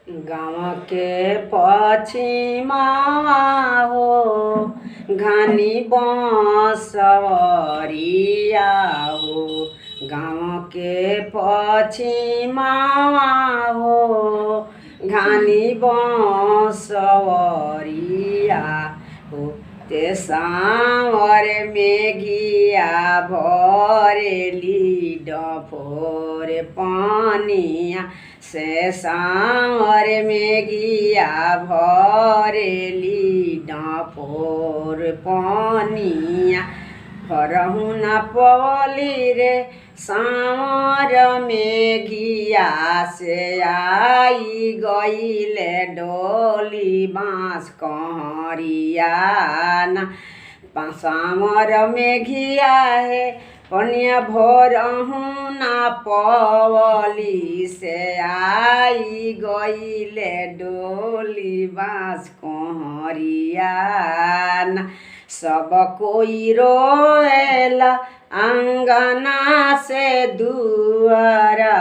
गाँव के पश्चिमा हो घानी बसवरिया हो। गाँव के पश्चिमा हो घानी बसवरिया हो। ते सांवर मेघिया भरेली डफोर पानिया से सांवर मेघिया भरेली डफोर पानिया। फरहु न पवली रे सांवर मेघिया से आई गईले डोली बाँस कहरिया ना। सांवर मेघिया है पनिया भरहु ना पवली से आई गईले डोली बाँस कहरिया ना। सब कोई रोएला अंगना से दुआरा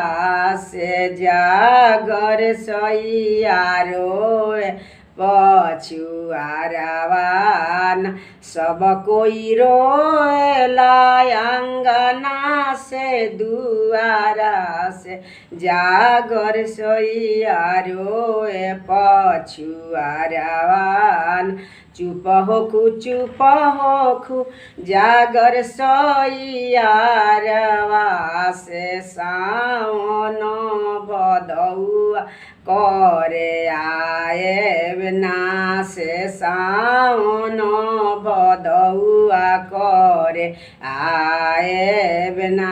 से जागर सैया रोए पछुआरवान। सब कोई रोएला अंगना से दुआरा से जागर सैया रोए पछुआरवान। चुप होखु जागर सैयारवा से सावन भदौआ करे आए ना से सावन भदौआ करे आए ना।